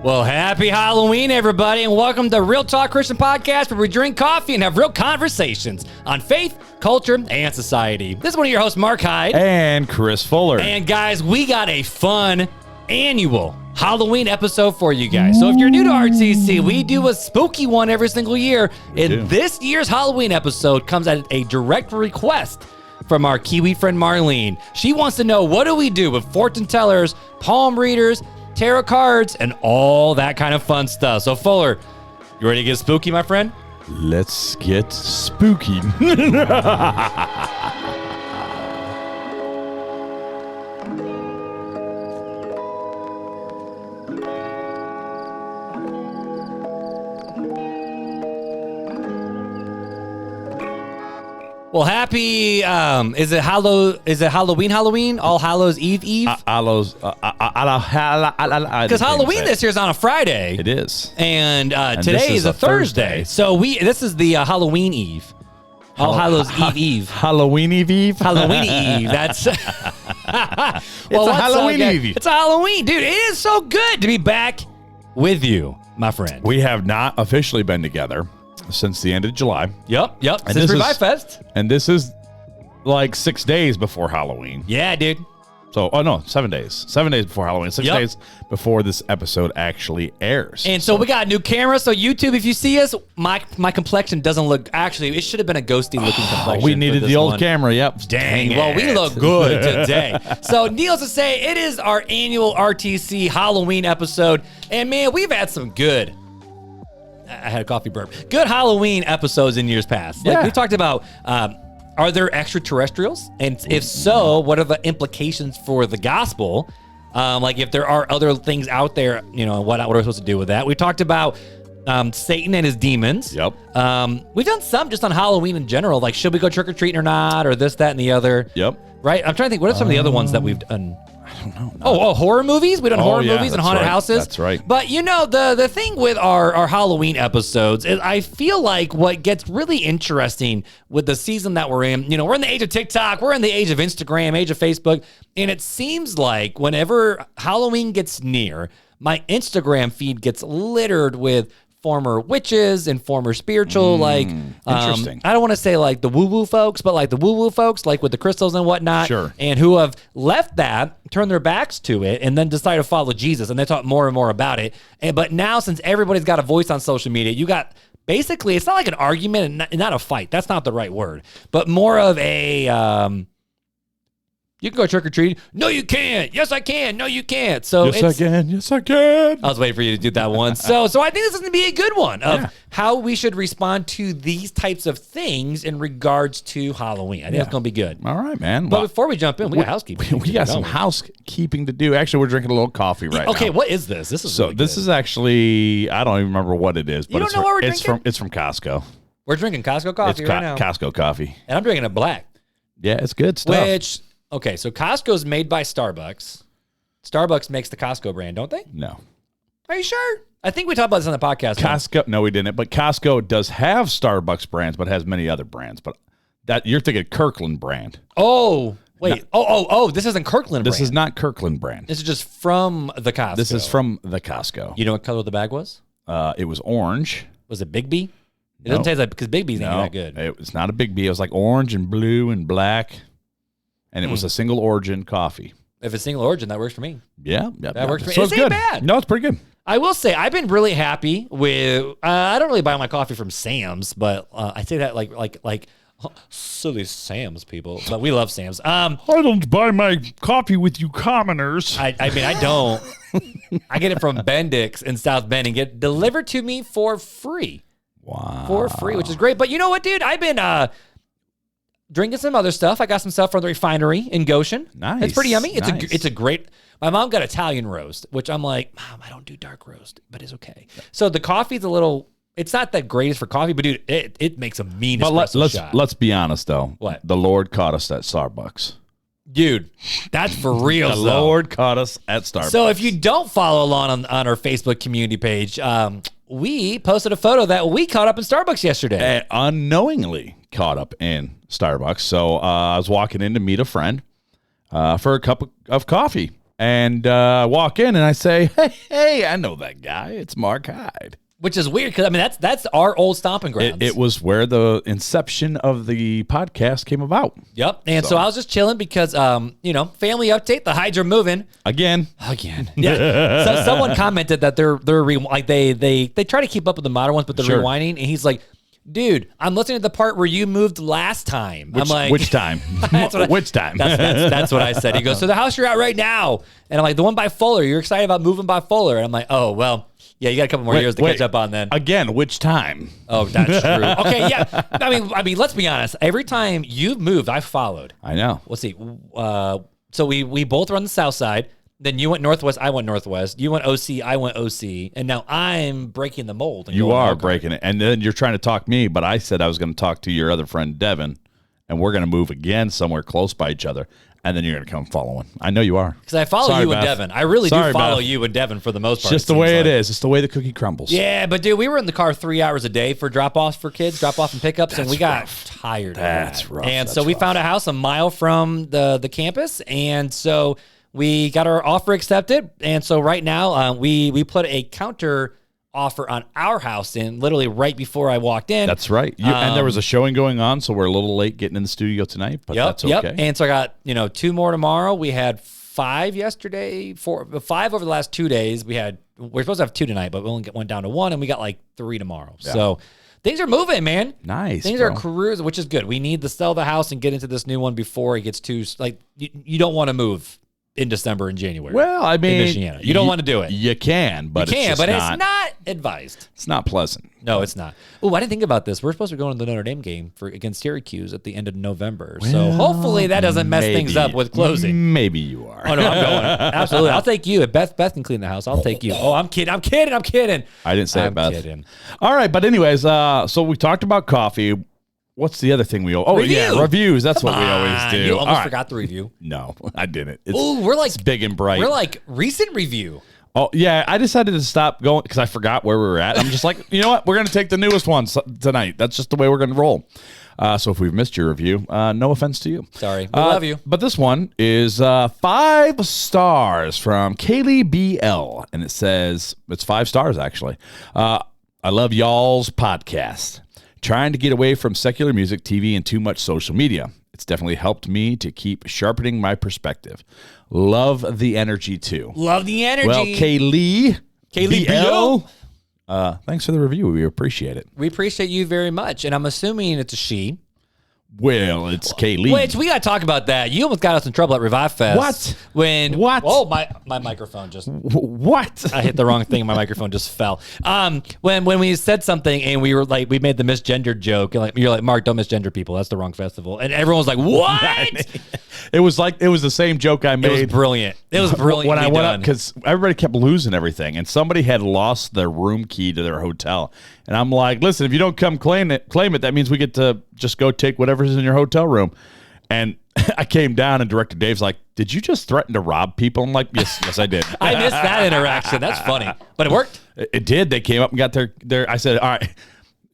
Well, happy Halloween, everybody, and welcome to Real Talk Christian Podcast, where we drink coffee and have real conversations on faith, culture, and society. This is one of your hosts, Marc Hyde. And Chris Fuller. And guys, we got a fun annual Halloween episode for you guys. So if you're new to RTC, we do a spooky one every single year. And this year's Halloween episode comes at a direct request from our Kiwi friend, Marlene. She wants to know, what do we do with fortune tellers, palm readers, tarot cards, and all that kind of fun stuff? So Fuller, you ready to get spooky, my friend? Let's get spooky. Well, happy, is it Halloween? All Hallows Eve? Because Halloween this year is on a Friday. It is. And today is a Thursday. So this is the Halloween Eve. All Hallows Eve. Halloween Eve? Halloween Eve. That's It's a Halloween Eve. It's a Halloween. Dude, it is so good to be back with you, my friend. We have not officially been together since the end of July. Yep. And Since Revive Fest. And this is like 6 days before Halloween. Yeah, dude. So, 7 days. 7 days before Halloween. 6 days before this episode actually airs. And so we got a new camera. So YouTube, if you see us, my complexion doesn't look, actually, it should have been a ghosty looking complexion. We needed the old camera, yep. Dang, well, we look good today. So needless to say, it is our annual RTC Halloween episode. And man, we've had some good, I had a coffee burp, good Halloween episodes in years past. Like we talked about, are there extraterrestrials? And if so, what are the implications for the gospel? Like if there are other things out there, what are we supposed to do with that? We talked about Satan and his demons. Yep. We've done some just on Halloween in general, like should we go trick-or-treating or not, or this, that, and the other. Yep. Right? I'm trying to think, what are some of the other ones that we've done? I don't know. Oh, horror movies? We've done horror movies and haunted houses. That's right. But the thing with our Halloween episodes is I feel like what gets really interesting with the season that we're in, we're in the age of TikTok, we're in the age of Instagram, age of Facebook, and it seems like whenever Halloween gets near, my Instagram feed gets littered with former witches and former spiritual, interesting. I don't want to say like the woo-woo folks, but like the woo-woo folks, like with the crystals and whatnot. Sure. And who have left that, turned their backs to it, and then decided to follow Jesus, and they talk more and more about it. But now, since everybody's got a voice on social media, you got basically, it's not like an argument and not a fight. That's not the right word. But more of a, you can go trick-or-treating. No, you can't. Yes, I can. No, you can't. So Yes, I can. Yes, I can. I was waiting for you to do that one. So I think this is going to be a good one of how we should respond to these types of things in regards to Halloween. I think it's going to be good. All right, man. But before we jump in, we got housekeeping. We got some housekeeping to do. Actually, we're drinking a little coffee right now. Okay, what is this? This is really this good. is actually, I don't even remember what it is. But You don't know what we're drinking? It's from Costco. We're drinking Costco coffee right now. Costco coffee. And I'm drinking it black. Yeah, it's good stuff. Okay, so Costco's made by Starbucks. Starbucks makes the Costco brand, don't they? No. Are you sure? I think we talked about this on the podcast. Costco, no, we didn't. But Costco does have Starbucks brands, but has many other brands. But that you're thinking Kirkland brand. Oh, wait. No. This isn't Kirkland brand. This is not Kirkland brand. This is just from the Costco. This is from the Costco. You know what color the bag was? It was orange. Was it Big B? It doesn't taste like, because Big B's not that good. It's not a Big B. It was like orange and blue and black. And it was a single origin coffee. If it's single origin, that works for me. Yeah. That works for me. So it's good. Bad. No, it's pretty good. I will say, I've been really happy with, I don't really buy my coffee from Sam's, but I say that like silly Sam's people, but we love Sam's. I don't buy my coffee with you commoners. I mean, I don't. I get it from Bendix in South Bend and get it delivered to me for free. Wow. For free, which is great. But you know what, dude? I've been drinking some other stuff. I got some stuff from the refinery in Goshen. Nice. It's pretty yummy. Nice. It's a great. My mom got Italian roast, which I'm like, Mom, I don't do dark roast, but it's okay. So the coffee's a little. It's not that greatest for coffee, but dude, it makes a mean espresso shot. Let's be honest though. What? The Lord caught us at Starbucks. Dude, that's for real. The Lord caught us at Starbucks. So if you don't follow along on our Facebook community page, we posted a photo that we caught up in Starbucks yesterday. Unknowingly caught up in Starbucks. So I was walking in to meet a friend for a cup of coffee. And I walk in and I say, hey, I know that guy. It's Marc Hyde. Which is weird because, I mean, that's our old stomping grounds. It was where the inception of the podcast came about. Yep. And so I was just chilling because, family update, the Hydes are moving. Again. Yeah. So someone commented that they're they try to keep up with the modern ones, but they're rewinding. And he's like, dude, I'm listening to the part where you moved last time. I'm like, which time? Which time? That's what I said. He goes, so the house you're at right now. And I'm like, the one by Fuller. You're excited about moving by Fuller. And I'm like, oh, well. Yeah, you got a couple more years to catch up on then. Again, which time? Oh, that's true. Okay, yeah. I mean, let's be honest. Every time you've moved, I've followed. I know. Let's see. So we both were on the south side. Then you went northwest. I went northwest. You went OC. I went OC. And now I'm breaking the mold. You are breaking it. And then you're trying to talk me, but I said I was going to talk to your other friend, Devin, and we're going to move again somewhere close by each other. And then you're going to come following. I know you are. Because I follow you and Devin. I really do follow you and Devin for the most part. It's just the way it is. It's the way the cookie crumbles. Yeah, but dude, we were in the car 3 hours a day for drop-offs for kids, drop-off and pickups, and we got tired of that. That's rough. And so we found a house a mile from the campus, and so we got our offer accepted. And so right now, we put a counter offer on our house in literally right before I walked in. That's right. And there was a showing going on, so we're a little late getting in the studio tonight, but that's okay. Yep. And so I got, 2 more tomorrow. We had 5 yesterday, 5 over the last 2 days. We're supposed to have 2 tonight, but we only went down to 1, and we got like 3 tomorrow. Yeah. So things are moving, man. Nice. Things are cruising, which is good. We need to sell the house and get into this new one before it gets too, like, you don't want to move in December and January. Well, I mean, in Michiana. You don't want to do it. You can, but it's not advised. It's not pleasant. No, it's not. Oh, I didn't think about this. We're supposed to be going to the Notre Dame game against Syracuse at the end of November. So hopefully that doesn't mess things up with closing. Maybe you are. Oh, no, I'm going. Absolutely. I'll take you. If Beth can clean the house, I'll take you. Oh, I'm kidding. I didn't say it, Beth. I'm kidding. All right, but anyways, so we talked about coffee. What's the other thing we owe? Oh, yeah, reviews. That's what we always do. You almost forgot the review. No, I didn't. It's big and bright. We're like recent review. Oh, yeah. I decided to stop going because I forgot where we were at. I'm just like, you know what? We're going to take the newest one tonight. That's just the way we're going to roll. So if we've missed your review, no offense to you. Sorry. We love you. But this one is 5 stars from Kaylee BL. And it says, it's 5 stars, actually. I love y'all's podcast. Trying to get away from secular music, TV, and too much social media. It's definitely helped me to keep sharpening my perspective. Love the energy, too. Love the energy. Well, Kaylee BL, thanks for the review. We appreciate it. We appreciate you very much. And I'm assuming it's a she. Well, it's Kaylee. Which we got to talk about that. You almost got us in trouble at Revive Fest. What? What? Oh, my microphone just. What? I hit the wrong thing. My microphone just fell. When we said something and we were like, we made the misgendered joke. And you're like, Mark, don't misgender people. That's the wrong festival. And everyone was like, what? It was the same joke I made. It was brilliant. When I went up, because everybody kept losing everything, and somebody had lost their room key to their hotel. And I'm like, listen, if you don't come claim it, that means we get to just go take whatever's in your hotel room. And I came down and Director Dave's like, did you just threaten to rob people? I'm like, yes, I did. I missed that interaction. That's funny. But it worked. It did. They came up and got their I said, all right.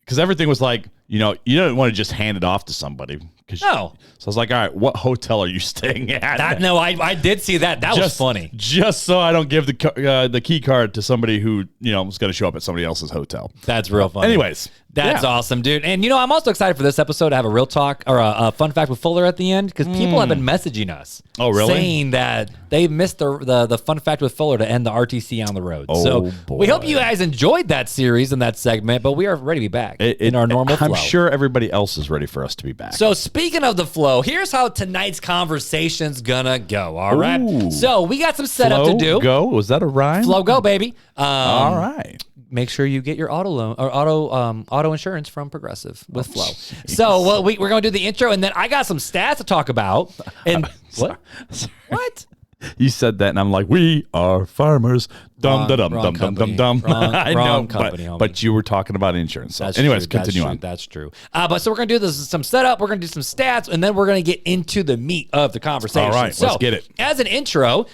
Because everything was like, you don't want to just hand it off to somebody. No. So I was like, all right, what hotel are you staying at? I did see that. That was funny. Just so I don't give the key card to somebody who, is going to show up at somebody else's hotel. That's real funny. Anyways. That's awesome, dude. And, I'm also excited for this episode to have a real talk or a fun fact with Fuller at the end because people have been messaging us. Oh, really? Saying that they missed the fun fact with Fuller to end the RTC on the road. So we hope you guys enjoyed that series and that segment, but we are ready to be back in our normal flow. I'm sure everybody else is ready for us to be back. So speaking of the flow, here's how tonight's conversation's gonna go, all right? Ooh. So we got some setup to do. Go? Was that a rhyme? Flow go, baby. All right. Make sure you get your auto loan or auto insurance from Progressive with Flow. So we're going to do the intro, and then I got some stats to talk about. And Sorry. What? You said that, and I'm like, we are farmers. Dum dum dum dum dum dum. I know, company, but you were talking about insurance. So anyways, continue on. That's true. But so we're gonna do some setup. We're gonna do some stats, and then we're gonna get into the meat of the conversation. All right, let's get it. As an intro,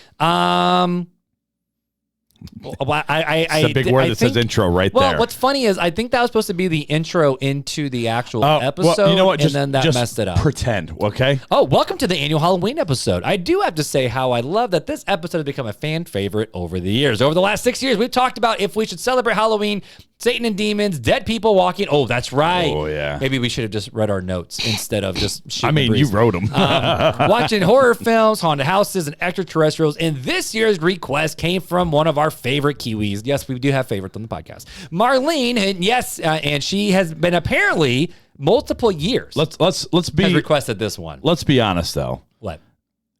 It's a big word that says intro right there. Well, what's funny is I think that was supposed to be the intro into the actual episode, well, you know what? and then that messed it up. Pretend, okay? Oh, welcome to the annual Halloween episode. I do have to say how I love that this episode has become a fan favorite over the years. Over the last 6 years, we've talked about if we should celebrate Halloween, Satan and demons, dead people walking. Oh, that's right. Oh, yeah. Maybe we should have just read our notes instead of just shooting the breeze. You wrote them. Watching horror films, haunted houses, and extraterrestrials. And this year's request came from one of our favorite Kiwis. Yes, we do have favorites on the podcast. Marlene, and yes, and she has been apparently multiple years. Let's be has requested this one. Let's be honest, though. What?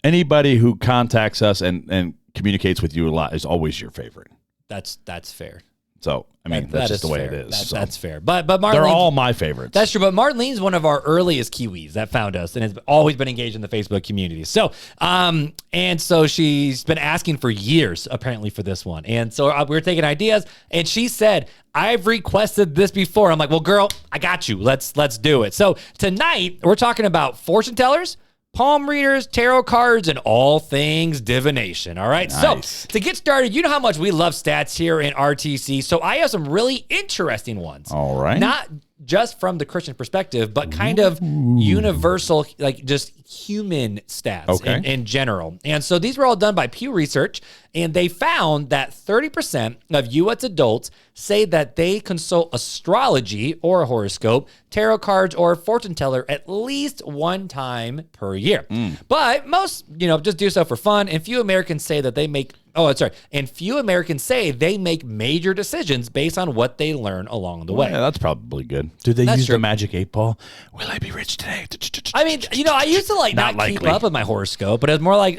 Anybody who contacts us and communicates with you a lot is always your favorite. That's fair. So, I mean, that's just the way it is. That's fair. But Marlene, they're all my favorites. That's true. But Marlene's one of our earliest Kiwis that found us and has always been engaged in the Facebook community. So, and so she's been asking for years, apparently, for this one. And so we were taking ideas, and she said, I've requested this before. I'm like, well, girl, I got you. Let's do it. So tonight, we're talking about fortune tellers, palm readers, tarot cards, and all things divination. All right. Nice. So to get started, you know how much we love stats here in RTC. So I have some really interesting ones. All right. Not just from the Christian perspective, but kind of universal, like just human stats in general. And so these were all done by Pew Research, and they found that 30% of U.S. adults say that they consult astrology or a horoscope, tarot cards, or a fortune teller at least one time per year. But most, just do so for fun, and few Americans say that they make and few Americans say they make major decisions based on what they learn along the way. Yeah, that's probably good. Do they use the magic 8 ball? Will I be rich today? I mean, I used to not keep up with my horoscope, but it was more like,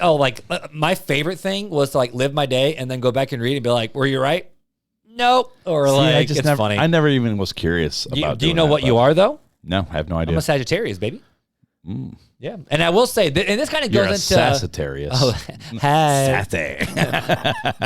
my favorite thing was to live my day and then go back and read and be like, were you right? Nope. Or it's funny. I never even was curious about Do you know what you are, though? No, I have no idea. I'm a Sagittarius, baby. Yeah, and I will say, and this kind of goes into Sagittarius. Oh, hey,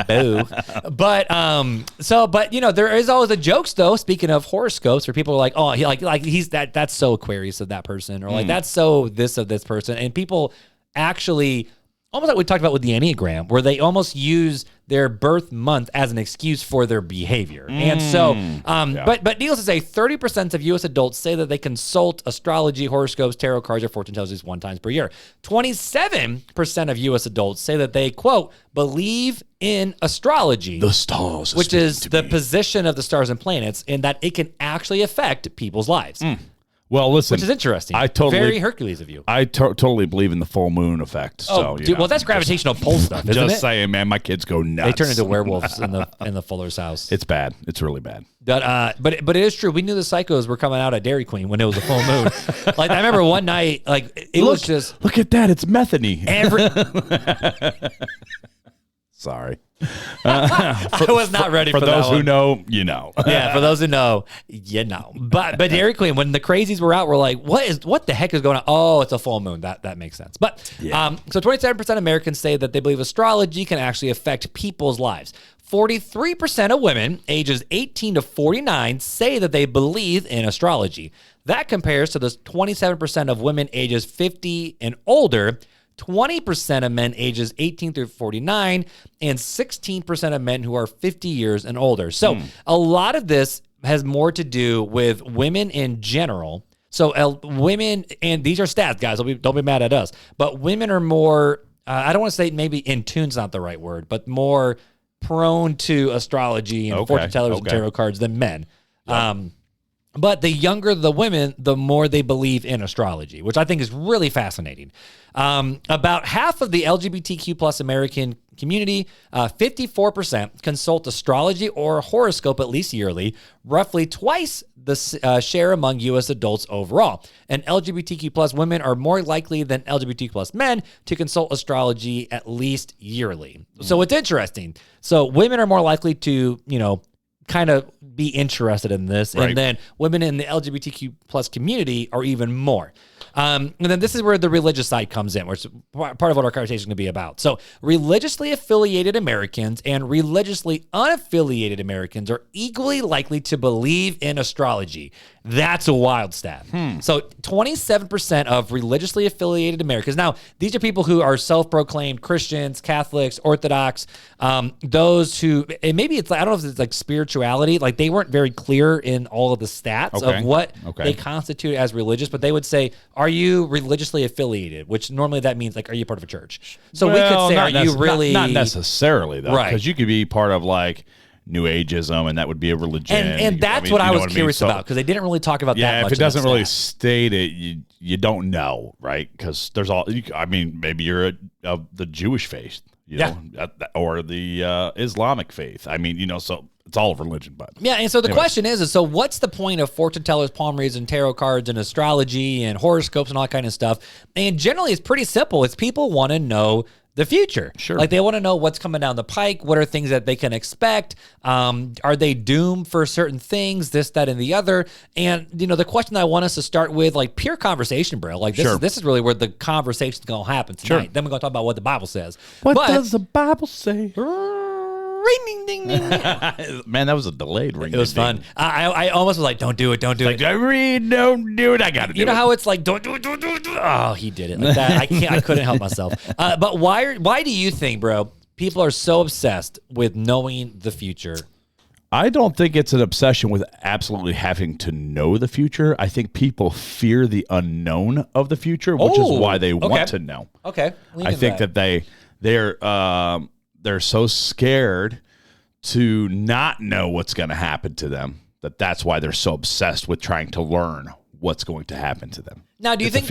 boo. But there is always the jokes though. Speaking of horoscopes, where people are like, oh, he's that's so Aquarius of that person, or that's so this of this person, and people actually almost like we talked about with the Enneagram, where they almost use their birth month as an excuse for their behavior. And so, but needless to say, 30% of U.S. adults say that they consult astrology, horoscopes, tarot cards, or fortune tellers one time per year. 27% of U.S. adults say that they, quote, believe in astrology. The stars. Which is the position of the stars and planets, and that it can actually affect people's lives. Well, listen, which is interesting. Very Hercules of you. I totally believe in the full moon effect. Well, that's gravitational pull stuff, isn't it? Just saying, man, my kids go nuts. They turn into werewolves in the Fuller's house. It's bad. It's really bad. But it is true. We knew the psychos were coming out at Dairy Queen when it was a full moon. I remember one night, it was just look at that. It's methany. Sorry. I was not ready for that one. For those who know, you know. Yeah, for those who know, you know. But Dairy Queen, when the crazies were out, we're like, what the heck is going on? Oh, it's a full moon. That makes sense. But so 27% of Americans say that they believe astrology can actually affect people's lives. 43% of women ages 18 to 49 say that they believe in astrology. That compares to the 27% of women ages 50 and older, 20% of men ages 18 through 49, and 16% of men who are 50 years and older. So a lot of this has more to do with women in general. So women, and these are stats, guys, don't be mad at us, but women are more, I don't want to say maybe in tune's not the right word, but more prone to astrology and fortune tellers and tarot cards than men. Yep. But the younger the women, the more they believe in astrology, which I think is really fascinating. About half of the LGBTQ plus American community, 54% consult astrology or horoscope at least yearly, roughly twice the share among U.S. adults overall. And LGBTQ plus women are more likely than LGBTQ plus men to consult astrology at least yearly. So it's interesting. So women are more likely to, kind of be interested in this. Right. And then women in the LGBTQ plus community are even more. And then this is where the religious side comes in, which is part of what our conversation is going to be about. So religiously affiliated Americans and religiously unaffiliated Americans are equally likely to believe in astrology. That's a wild stat. So 27% of religiously affiliated Americans. Now, these are people who are self-proclaimed Christians, Catholics, Orthodox, those who, and maybe it's, I don't know if it's like spirituality, like they weren't very clear in all of the stats of what they constitute as religious, but they would say, are you religiously affiliated? Which normally that means like, are you part of a church? So we could say, are you really? Not necessarily though, right? Because you could be part of like New Ageism, and that would be a religion. And that's what I was curious about, because they didn't really talk about that much. Yeah, if it doesn't really state it, you don't know, right? Because there's all. I mean, maybe you're of the Jewish faith, you know, or the Islamic faith. I mean, you know, so it's all of religion, but yeah. And so the question is so what's the point of fortune tellers, palm readers, and tarot cards, and astrology, and horoscopes, and all that kind of stuff? And generally, it's pretty simple. It's people want to know the future. Sure. Like they want to know what's coming down the pike. What are things that they can expect? Are they doomed for certain things, this, that, and the other? And, you know, the question I want us to start with, like pure conversation, bro. Like this is really where the conversation's going to happen tonight. Sure. Then we're going to talk about what the Bible says. What does the Bible say? Ring, ding, ding, ding. Man, that was a delayed ring. It was fun. I almost was like, don't do it, don't do it. I read, don't do it. I got to do it. You know how it's like, don't do it, don't do it. Oh, he did it like that. I couldn't help myself. But why do you think, bro, people are so obsessed with knowing the future? I don't think it's an obsession with absolutely having to know the future. I think people fear the unknown of the future, which is why they want to know. Okay. I think that they're so scared to not know what's going to happen to them that's why they're so obsessed with trying to learn what's going to happen to them. Now, do you think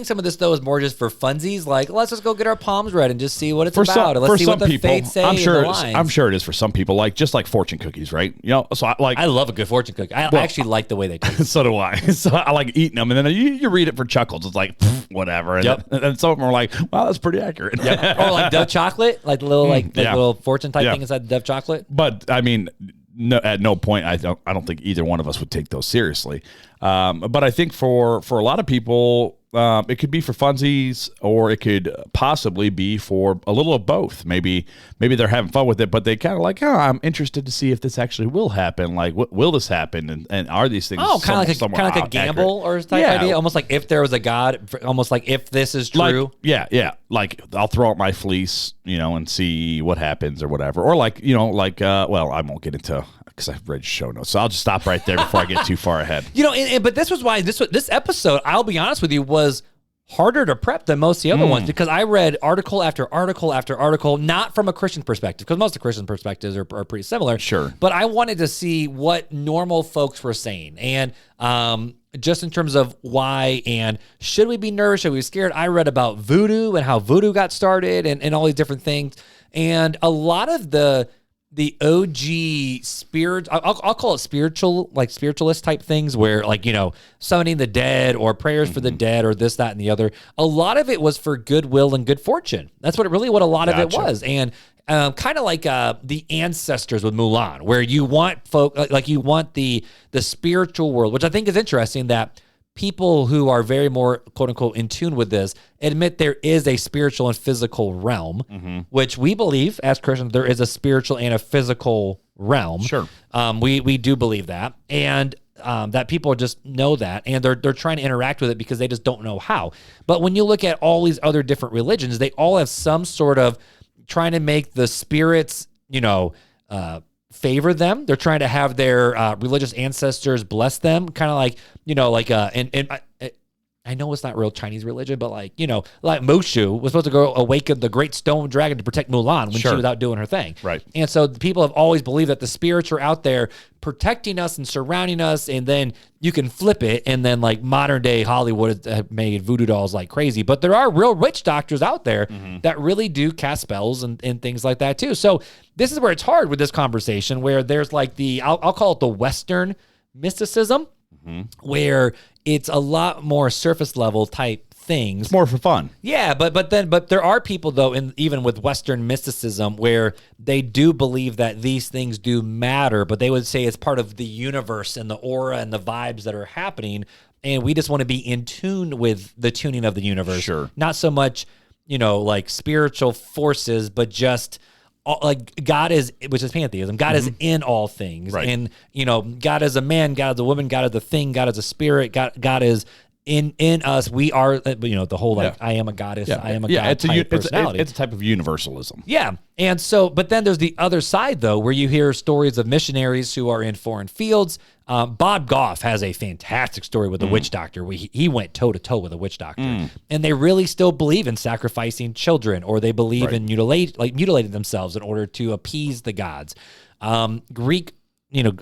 some of this though is more just for funsies? Like, let's just go get our palms read and just see what it's about. Let's see what the fates say. I'm sure it is for some people. Like just like fortune cookies, right? You know, so I love a good fortune cookie. I actually like the way they taste. So do I. So I like eating them, and then you read it for chuckles. It's like whatever. And then some of them are like, wow, that's pretty accurate. Yep. Or like Dove chocolate, like the little little fortune type thing inside the Dove chocolate. But I mean, no, at no point I don't think either one of us would take those seriously. But I think for a lot of people, it could be for funsies, or it could possibly be for a little of both. Maybe they're having fun with it, but they kind of like, I'm interested to see if this actually will happen. Like, will this happen? And are these things? Oh, kind of like a gamble or type idea, almost like if there was a God, almost like if this is true. Like, like I'll throw out my fleece, you know, and see what happens or whatever. Or like, you know, like well, I won't get into, because I've read show notes, so I'll just stop right there before I get too far ahead. You know, but this was why this episode, I'll be honest with you, was harder to prep than most of the other ones, because I read article after article after article, not from a Christian perspective, because most of the Christian perspectives are pretty similar. Sure. But I wanted to see what normal folks were saying, and just in terms of why and should we be nervous, should we be scared. I read about voodoo and how voodoo got started and all these different things, and a lot of the OG spirit, I'll call it spiritual, like spiritualist type things, where like, you know, summoning the dead or prayers for the dead or this, that, and the other. A lot of it was for goodwill and good fortune. That's what a lot of it was. And kind of like the ancestors with Mulan, where you want like you want the spiritual world, which I think is interesting that people who are very more quote unquote in tune with this admit there is a spiritual and physical realm, which we believe as Christians, there is a spiritual and a physical realm. Sure. We do believe that. And that people just know that, and they're trying to interact with it because they just don't know how. But when you look at all these other different religions, they all have some sort of trying to make the spirits, you know, favor them. They're trying to have their religious ancestors bless them, kind of like, you know, like and I know it's not real Chinese religion, but like, you know, like Mushu was supposed to go awaken the great stone dragon to protect Mulan when she was out doing her thing. Right. And so people have always believed that the spirits are out there protecting us and surrounding us, and then you can flip it, and then like modern day Hollywood have made voodoo dolls like crazy. But there are real witch doctors out there that really do cast spells and things like that too. So this is where it's hard with this conversation, where there's like I'll call it the Western mysticism, where it's a lot more surface level type things. It's more for fun. Yeah, but there are people though, even with Western mysticism, where they do believe that these things do matter, but they would say it's part of the universe and the aura and the vibes that are happening, and we just want to be in tune with the tuning of the universe. Sure. Not so much, like spiritual forces, but just like God is, which is pantheism. God is in all things, Right. and God is a man, God is a woman, God is a thing, God is a spirit, God is in us. We are, the whole I am a goddess, I am a god type personality. It's a type of universalism. Yeah. And so, but then there's the other side, though, where you hear stories of missionaries who are in foreign fields. Bob Goff has a fantastic story with the witch doctor. Where he went toe-to-toe with a witch doctor. And they really still believe in sacrificing children, or they believe in mutilating themselves in order to appease the gods. Greek,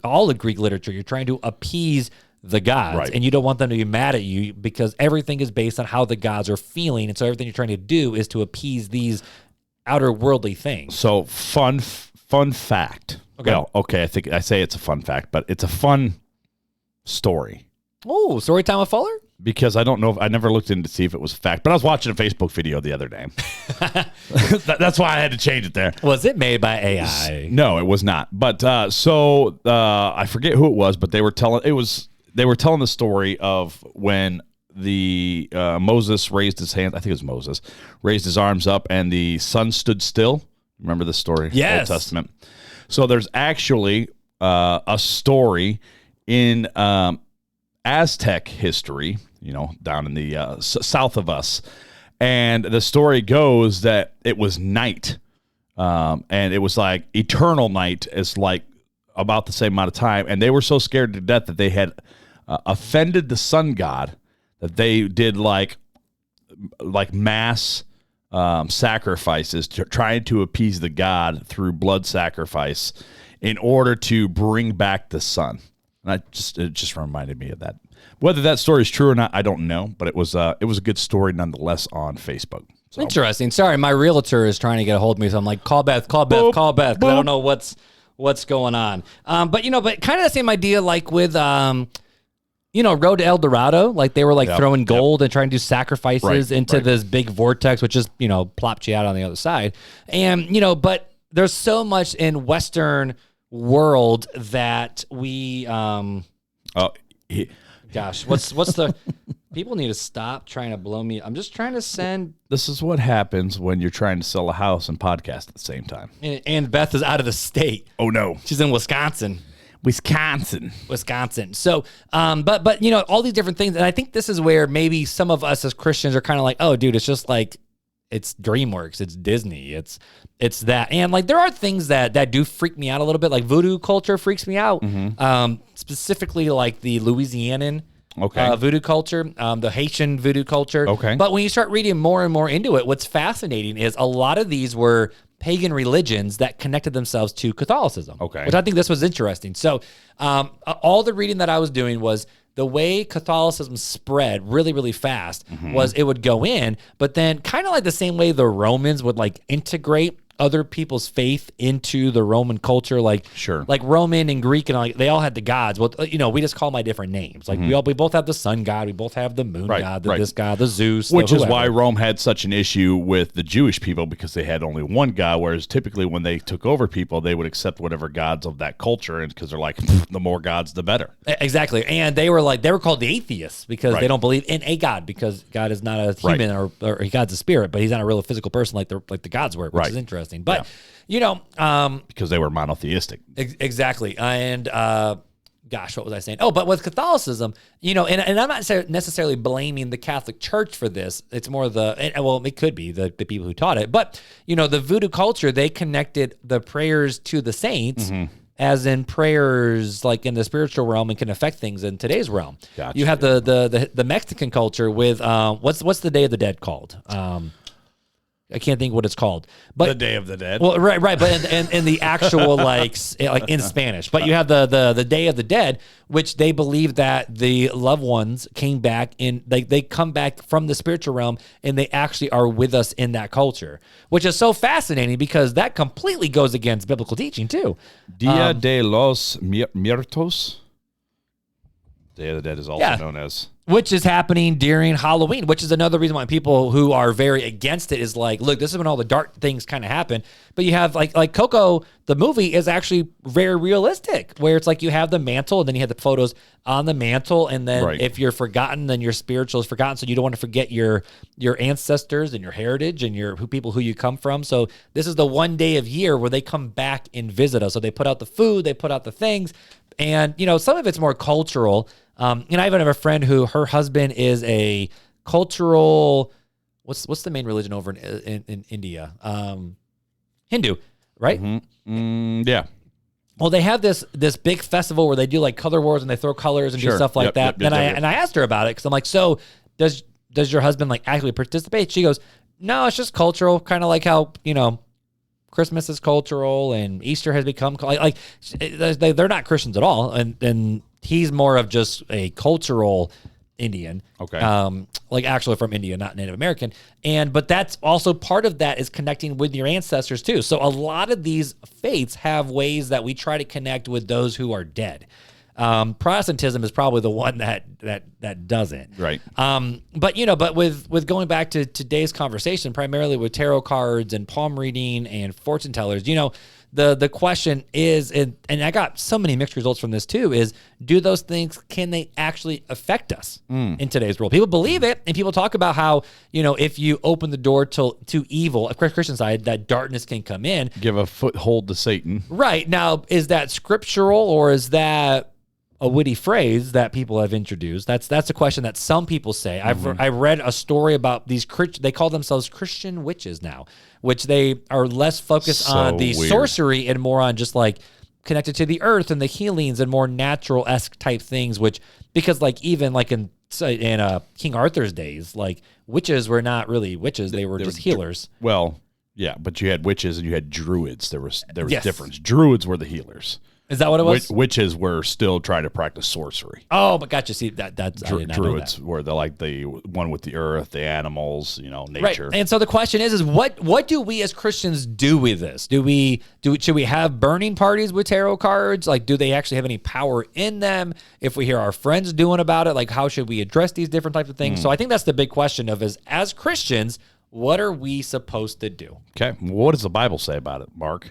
all the Greek literature, you're trying to appease the gods, and you don't want them to be mad at you because everything is based on how the gods are feeling. And so everything you're trying to do is to appease these outer worldly things. So fun fact. Okay. Well, okay, I say it's a fun fact, but it's a fun story. Oh, story time with Fuller? Because I don't know, I never looked in to see if it was a fact, but I was watching a Facebook video the other day. That's why I had to change it there. Was it made by AI? No, it was not. But I forget who it was, but they were telling the story of when the Moses raised his hands. I think it was Moses raised his arms up, and the sun stood still. Remember this story? Yes. Old Testament. So there's actually a story in Aztec history, down in the south of us, and the story goes that it was night, and it was like eternal night. Is like about the same amount of time, and they were so scared to death that they had offended the sun god that they did like mass sacrifices, trying to appease the god through blood sacrifice in order to bring back the sun. And it just reminded me of that. Whether that story is true or not, I don't know, but it was a good story nonetheless on Facebook. So. Interesting. Sorry, my realtor is trying to get a hold of me, so I'm like, call Beth, Boop, because I don't know what's going on. But kind of the same idea, like with Road to El Dorado, like they were throwing gold and trying to do sacrifices into this big vortex, which just plopped you out on the other side. And but there's so much in Western world that we gosh, what's the people need to stop trying to blow me. I'm just trying to send. This is what happens when you're trying to sell a house and podcast at the same time. And Beth is out of the state. Oh no, she's in Wisconsin. So, but all these different things, and I think this is where maybe some of us as Christians are kind of like, oh, dude, it's just like it's DreamWorks, it's Disney, it's that, and like there are things that do freak me out a little bit, like voodoo culture freaks me out, specifically like the Louisianan voodoo culture, the Haitian voodoo culture. Okay, but when you start reading more and more into it, what's fascinating is a lot of these were pagan religions that connected themselves to Catholicism, which I think this was interesting. So all the reading that I was doing was the way Catholicism spread really, really fast was it would go in, but then kind of like the same way the Romans would like integrate other people's faith into the Roman culture, like Roman and Greek and they all had the gods. Well, we just call them by different names. Like we both have the sun god, we both have the moon god, this god, the Zeus, which is why Rome had such an issue with the Jewish people because they had only one god. Whereas typically when they took over people, they would accept whatever gods of that culture, and because they're like the more gods, the better. Exactly, and they were called the atheists because they don't believe in a god because God is not a human or God's a spirit, but he's not a real physical person like the gods were, which is interesting. But because they were monotheistic. Exactly. And gosh, what was I saying? Oh, but with Catholicism, and I'm not necessarily blaming the Catholic Church for this. It's more it could be the people who taught it. But, the voodoo culture, they connected the prayers to the saints as in prayers like in the spiritual realm and can affect things in today's realm. Gotcha. You have the Mexican culture with what's the Day of the Dead called? I can't think what it's called, but the Day of the Dead. Well, right, but in the actual like in Spanish, but you have the Day of the Dead, which they believe that the loved ones came back in, they come back from the spiritual realm, and they actually are with us in that culture, which is so fascinating because that completely goes against biblical teaching too. Dia de los Muertos. Day of the Dead is also known as. Which is happening during Halloween, which is another reason why people who are very against it is like, look, this is when all the dark things kind of happen. But you have like Coco, the movie is actually very realistic, where it's like you have the mantle and then you have the photos on the mantle. And then if you're forgotten, then your spiritual is forgotten. So you don't want to forget your ancestors and your heritage and your people who you come from. So this is the one day of year where they come back and visit us. So they put out the food, they put out the things. And, some of it's more cultural. And I even have a friend who her husband is a cultural, what's the main religion over in India? Hindu, right? Yeah. Well, they have this big festival where they do like color wars and they throw colors and do stuff like that. And I asked her about it because I'm like, so does your husband like actually participate? She goes, no, it's just cultural, kind of like how, Christmas is cultural and Easter has become like they're not Christians at all. And he's more of just a cultural Indian. Okay. Like actually from India, not Native American. But that's also part of that is connecting with your ancestors too. So a lot of these faiths have ways that we try to connect with those who are dead. Protestantism is probably the one that doesn't. Right. But with going back to today's conversation, primarily with tarot cards and palm reading and fortune tellers, the question is, and I got so many mixed results from this too, is do those things, can they actually affect us in today's world? People believe it, and people talk about how, if you open the door to evil, a Christian side, that darkness can come in. Give a foothold to Satan. Right. Now, is that scriptural or is that a witty phrase that people have introduced? That's a question that some people say. I read a story about these, they call themselves Christian witches now, which they are less focused on the sorcery and more on just like connected to the earth and the healings and more natural-esque type things, because like even like in King Arthur's days, like witches were not really witches. They were just healers. Well, yeah, but you had witches and you had druids. There was difference. Druids were the healers. Is that what it was? Witches were still trying to practice sorcery. Oh, but gotcha. See, that's Druids were the one with the earth, the animals, nature. Right. And so the question is what do we as Christians do with this? Should we have burning parties with tarot cards? Like, do they actually have any power in them? If we hear our friends doing about it, like, how should we address these different types of things? So I think that's the big question as Christians, what are we supposed to do? Okay. What does the Bible say about it, Mark?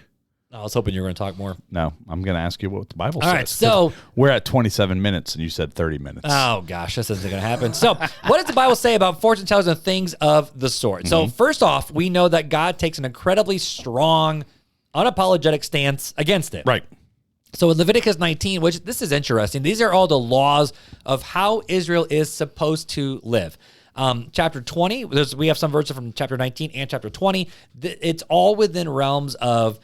I was hoping you were going to talk more. No, I'm going to ask you what the Bible says. All right, so we're at 27 minutes and you said 30 minutes. Oh, gosh, this isn't going to happen. So what does the Bible say about fortune tellers and things of the sort? So first off, we know that God takes an incredibly strong, unapologetic stance against it. Right. So in Leviticus 19, which this is interesting, these are all the laws of how Israel is supposed to live. Chapter 20, we have some verses from chapter 19 and chapter 20. It's all within realms of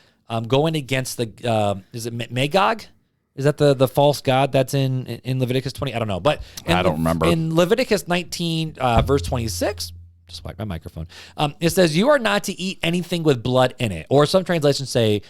going against is it Magog? Is that the false god that's in Leviticus 20? I don't know. But I don't remember. In Leviticus 19, verse 26, just whack my microphone. It says, you are not to eat anything with blood in it. Or some translations say,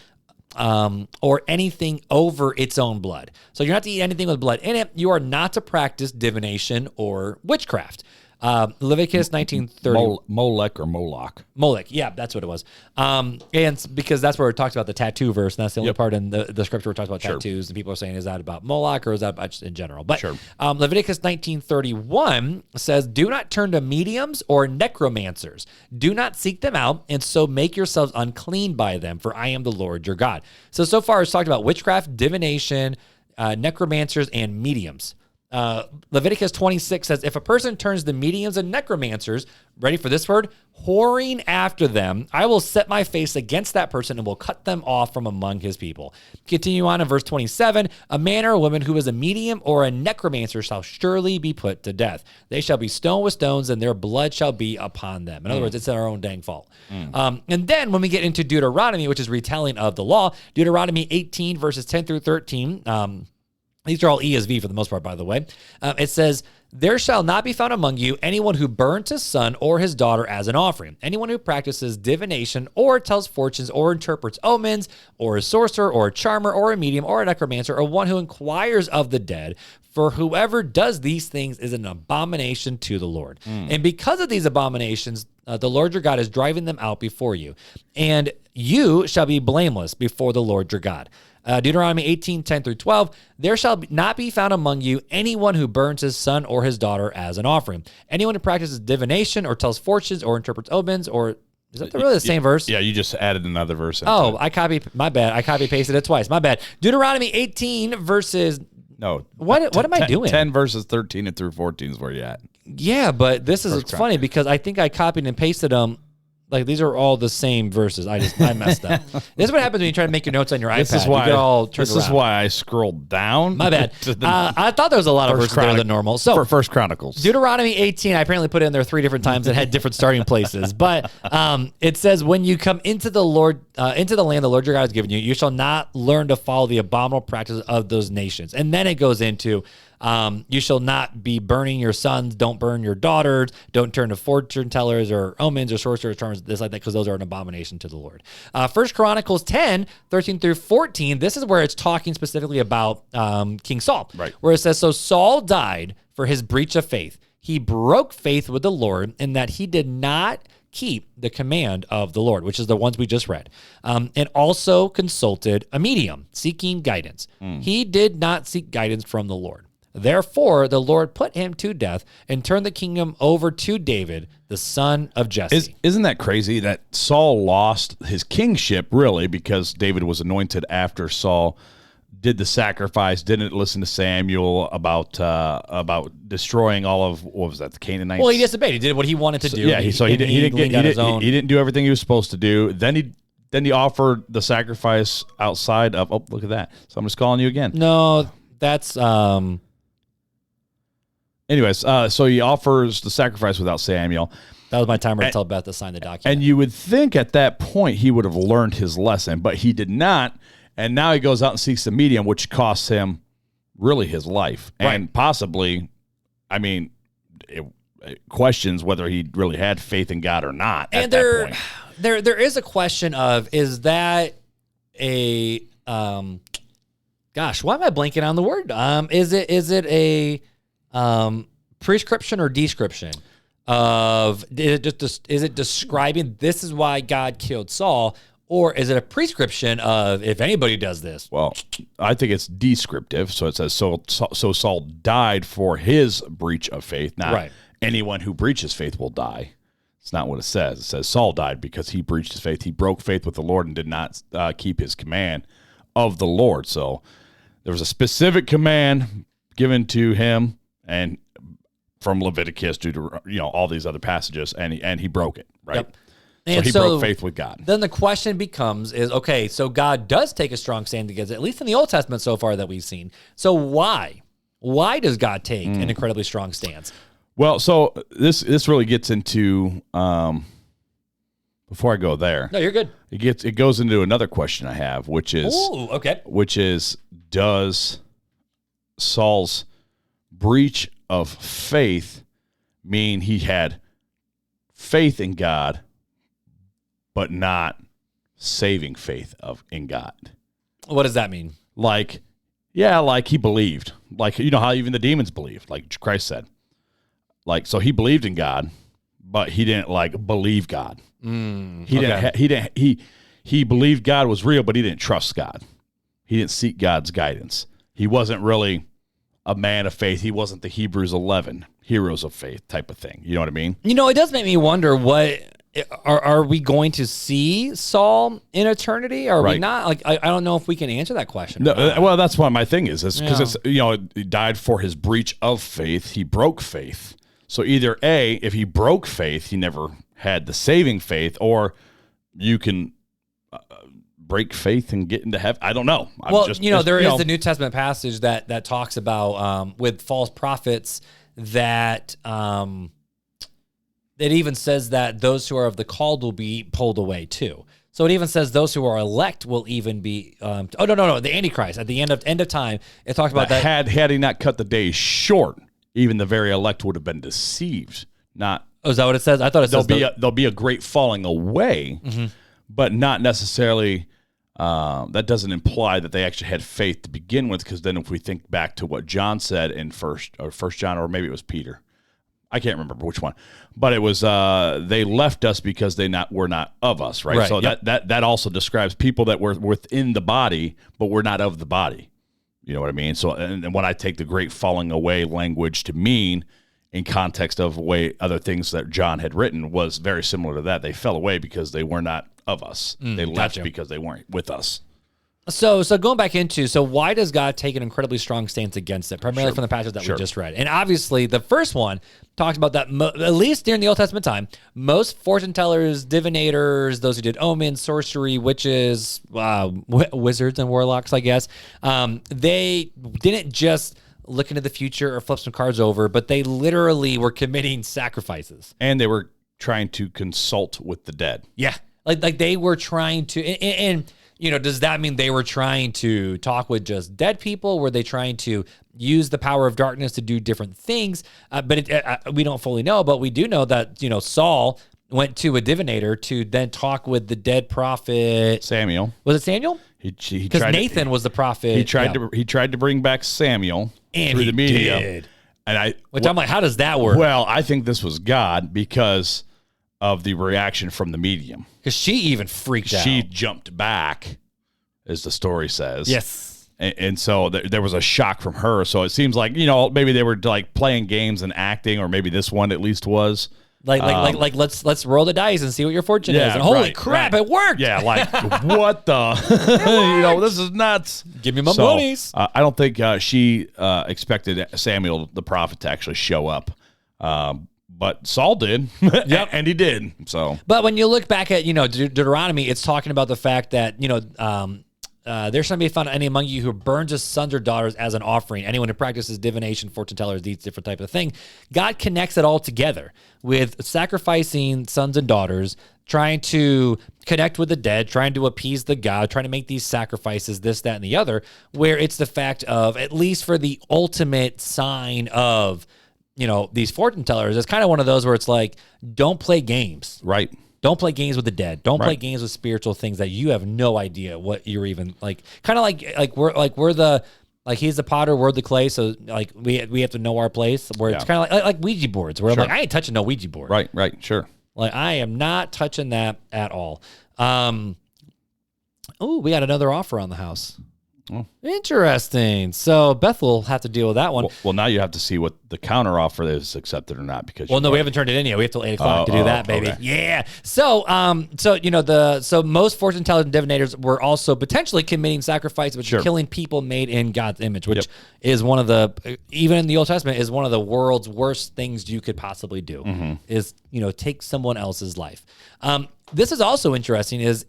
or anything over its own blood. So you're not to eat anything with blood in it. You are not to practice divination or witchcraft. Leviticus 19:30. Molech or Moloch. Molech, yeah, that's what it was. And because that's where it talks about the tattoo verse, and that's the only part in the scripture where it talks about tattoos, and people are saying, is that about Moloch or is that about just in general? But Leviticus 19:31 says, do not turn to mediums or necromancers. Do not seek them out, and so make yourselves unclean by them, for I am the Lord your God. So far it's talked about witchcraft, divination, necromancers, and mediums. Leviticus 26 says, if a person turns to mediums and necromancers, ready for this word, whoring after them, I will set my face against that person and will cut them off from among his people. Continue on in verse 27, a man or a woman who is a medium or a necromancer shall surely be put to death. They shall be stoned with stones and their blood shall be upon them. In other words, it's our own dang fault. And then when we get into Deuteronomy, which is retelling of the law, Deuteronomy 18 verses 10 through 13, these are all ESV for the most part, by the way. It says, there shall not be found among you anyone who burns his son or his daughter as an offering. Anyone who practices divination or tells fortunes or interprets omens or a sorcerer or a charmer or a medium or a necromancer or one who inquires of the dead. For whoever does these things is an abomination to the Lord. And because of these abominations, the Lord your God is driving them out before you. And you shall be blameless before the Lord your God. Deuteronomy 18:10-12, there shall not be found among you anyone who burns his son or his daughter as an offering. Anyone who practices divination or tells fortunes or interprets omens or... Is that really the same verse? Yeah, you just added another verse. Oh, my bad. I copy-pasted it twice. My bad. Deuteronomy 18 verses... No. What am I doing? 10 verses 13 through 14 is where you're at. Yeah, but this is funny because I think I copied and pasted them. Like, these are all the same verses. I messed up. This is what happens when you try to make your notes on your iPad. This is why I scrolled down. My bad. I thought there was a lot of verses there than normal. So for First Chronicles. Deuteronomy 18, I apparently put it in there 3 different times and had different starting places. But it says, when you come into the land the Lord your God has given you, you shall not learn to follow the abominable practices of those nations. And then it goes into... you shall not be burning your sons. Don't burn your daughters. Don't turn to fortune tellers or omens or sorcerers, terms this like that, because those are an abomination to the Lord. First Chronicles 10:13-14. This is where it's talking specifically about King Saul, right? Where it says, so Saul died for his breach of faith. He broke faith with the Lord in that he did not keep the command of the Lord, which is the ones we just read, and also consulted a medium seeking guidance. He did not seek guidance from the Lord. Therefore, the Lord put him to death and turned the kingdom over to David, the son of Jesse. Isn't that crazy that Saul lost his kingship, really, because David was anointed after Saul did the sacrifice, didn't listen to Samuel about destroying all of, what was that, the Canaanites? Well, he disobeyed. He did what he wanted to do. Yeah, he didn't do everything he was supposed to do. Then he offered the sacrifice outside of, oh, look at that. So I'm just calling you again. No, that's... Anyways, so he offers the sacrifice without Samuel. That was my timer to tell Beth to sign the document. And you would think at that point he would have learned his lesson, but he did not. And now he goes out and seeks the medium, which costs him really his life. Right. And possibly, I mean, it questions whether he really had faith in God or not at that point. There is a question of, is that a... gosh, why am I blanking on the word? Is it a... prescription or description of, is it describing this is why God killed Saul, or is it a prescription of if anybody does this? Well, I think it's descriptive. So it says, so Saul died for his breach of faith. Not anyone who breaches faith will die. It's not what it says. It says Saul died because he breached his faith. He broke faith with the Lord and did not keep his command of the Lord. So there was a specific command given to him, and from Leviticus to all these other passages, and he broke it, right? Yep. And so he broke faith with God. Then the question becomes okay, so God does take a strong stand against it, at least in the Old Testament so far that we've seen. So why? Why does God take an incredibly strong stance? Well, so this really gets into before I go there. No, you're good. It goes into another question I have, which is does Saul's breach of faith mean he had faith in God, but not saving faith in God? What does that mean? Like he believed. Like, how even the demons believed, like Christ said. Like, so he believed in God, but he didn't believe God. He believed God was real, but he didn't trust God. He didn't seek God's guidance. He wasn't really a man of faith. He wasn't the Hebrews 11 heroes of faith type of thing. You know what I mean? It does make me wonder, what are we going to see Saul in eternity? Are we not? I don't know if we can answer that question. No, well, that's why my thing is because it's he died for his breach of faith. He broke faith. So either A, if he broke faith, he never had the saving faith, or you can break faith and get into heaven. I don't know. There is the New Testament passage that talks about with false prophets that it even says that those who are of the called will be pulled away too. So it even says those who are elect will even be. The Antichrist at the end of time. It talks about that. Had he not cut the days short, even the very elect would have been deceived. Not. Oh, is that what it says? I thought it says there'll be a great falling away, but not necessarily. That doesn't imply that they actually had faith to begin with, because then if we think back to what John said in First John, or maybe it was Peter, I can't remember which one, but it was they left us because were not of us, right? So that also describes people that were within the body, but were not of the body. You know what I mean? So, and when I take the great falling away language to mean in context of way other things that John had written was very similar to that. They fell away because they were not of us. They left because they weren't with us. So going back into, why does God take an incredibly strong stance against it? Primarily from the passage that we just read. And obviously, the first one talks about that, at least during the Old Testament time, most fortune tellers, divinators, those who did omens, sorcery, witches, wizards and warlocks, I guess, they didn't just look into the future or flip some cards over, but they literally were committing sacrifices. And they were trying to consult with the dead. Yeah. Like they were trying to, and does that mean they were trying to talk with just dead people? Were they trying to use the power of darkness to do different things? But we don't fully know, but we do know that, Saul went to a divinator to then talk with the dead prophet. Samuel. Was it Samuel? Because Nathan was the prophet. He tried to bring back Samuel through the medium. Did. And I'm like, how does that work? Well, I think this was God because of the reaction from the medium. Because she even freaked out. She jumped back, as the story says. Yes. And so there was a shock from her. So it seems like, maybe they were like playing games and acting, or maybe this one at least was. Like let's roll the dice and see what your fortune is. And holy crap, it worked. Yeah, like what the this is nuts. Give me my monies. I don't think she expected Samuel the prophet to actually show up. But Saul did. Yep. And he did. So, but when you look back at, Deuteronomy, it's talking about the fact that, there shall be found any among you who burns his sons or daughters as an offering. Anyone who practices divination, fortune tellers, these different types of thing. God connects it all together with sacrificing sons and daughters, trying to connect with the dead, trying to appease the God, trying to make these sacrifices, this, that, and the other, where it's the fact of, at least for the ultimate sign of, these fortune tellers, it's kind of one of those where it's like, don't play games. Right. Don't play games with the dead. Don't play games with spiritual things that you have no idea what you're even like. Kind of like we're the, like he's the potter, we're the clay. So like we have to know our place. Where it's kind of like Ouija boards. Where I'm like, I ain't touching no Ouija board. Right. Sure. Like I am not touching that at all. We got another offer on the house. Oh. Interesting. So Beth will have to deal with that one. Well, now you have to see what the counter offer is accepted or not, because we haven't turned it in yet. We have till 8 o'clock to do that, baby. Okay. Yeah. So, most fortune tellers and divinators were also potentially committing sacrifice, which is killing people made in God's image, which is one of the, even in the Old Testament, is one of the world's worst things you could possibly do. Mm-hmm. Is take someone else's life. This is also interesting. Is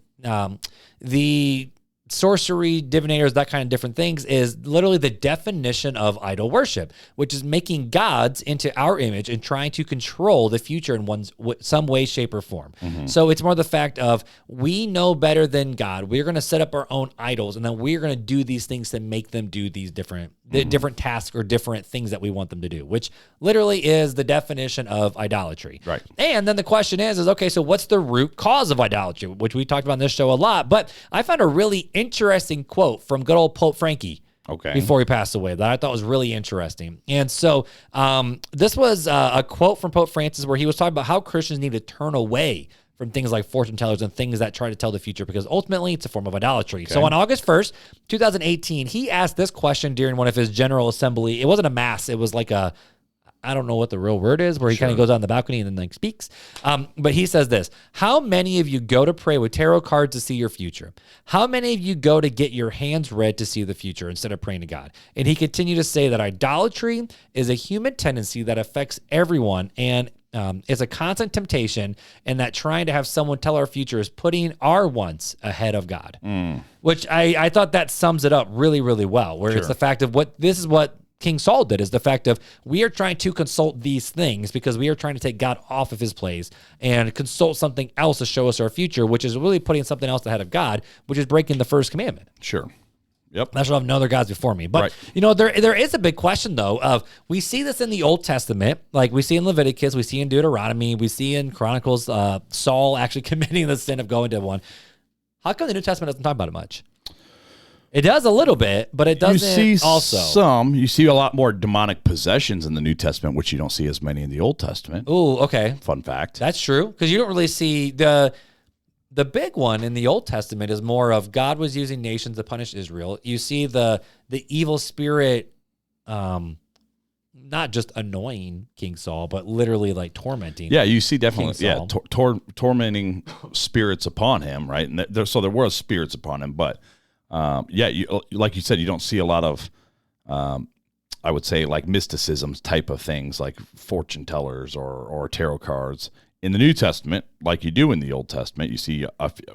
the sorcery, divinators, that kind of different things is literally the definition of idol worship, which is making gods into our image and trying to control the future in some way, shape, or form. Mm-hmm. So it's more the fact of we know better than God. We're going to set up our own idols, and then we're going to do these things to make them do these different tasks or different things that we want them to do, which literally is the definition of idolatry. Right. And then the question is okay, so what's the root cause of idolatry, which we talked about on this show a lot, but I found a really interesting quote from good old Pope Frankie before he passed away that I thought was really interesting. And so this was a quote from Pope Francis where he was talking about how Christians need to turn away from things like fortune tellers and things that try to tell the future, because ultimately it's a form of idolatry. Okay. So on August 1st, 2018, he asked this question during one of his General Assembly. It wasn't a mass. It was like I don't know what the real word is, where he kind of goes out on the balcony and then speaks. But he says this: how many of you go to pray with tarot cards to see your future? How many of you go to get your hands read to see the future instead of praying to God? And he continued to say that idolatry is a human tendency that affects everyone, and it's a constant temptation, and that trying to have someone tell our future is putting our wants ahead of God. Which I thought that sums it up really, really well, where it's the fact of what King Saul did, is the fact of we are trying to consult these things because we are trying to take God off of his place and consult something else to show us our future, which is really putting something else ahead of God, which is breaking the first commandment. Sure. Yep. I shall have no other gods before me. But, there is a big question, though, of we see this in the Old Testament. Like we see in Leviticus, we see in Deuteronomy, we see in Chronicles, Saul actually committing the sin of going to one. How come the New Testament doesn't talk about it much? It does a little bit, but it doesn't You see also. you see a lot more demonic possessions in the New Testament, which you don't see as many in the Old Testament. Ooh, okay. Fun fact. That's true, because you don't really see the big one in the Old Testament is more of God was using nations to punish Israel. You see the evil spirit, not just annoying King Saul, but literally like tormenting. Yeah, you see definitely King Saul. Tormenting spirits upon him, right? And so there was spirits upon him, but like you said, you don't see a lot of I would say like mysticism type of things like fortune tellers or tarot cards. In the New Testament, like you do in the Old Testament, you see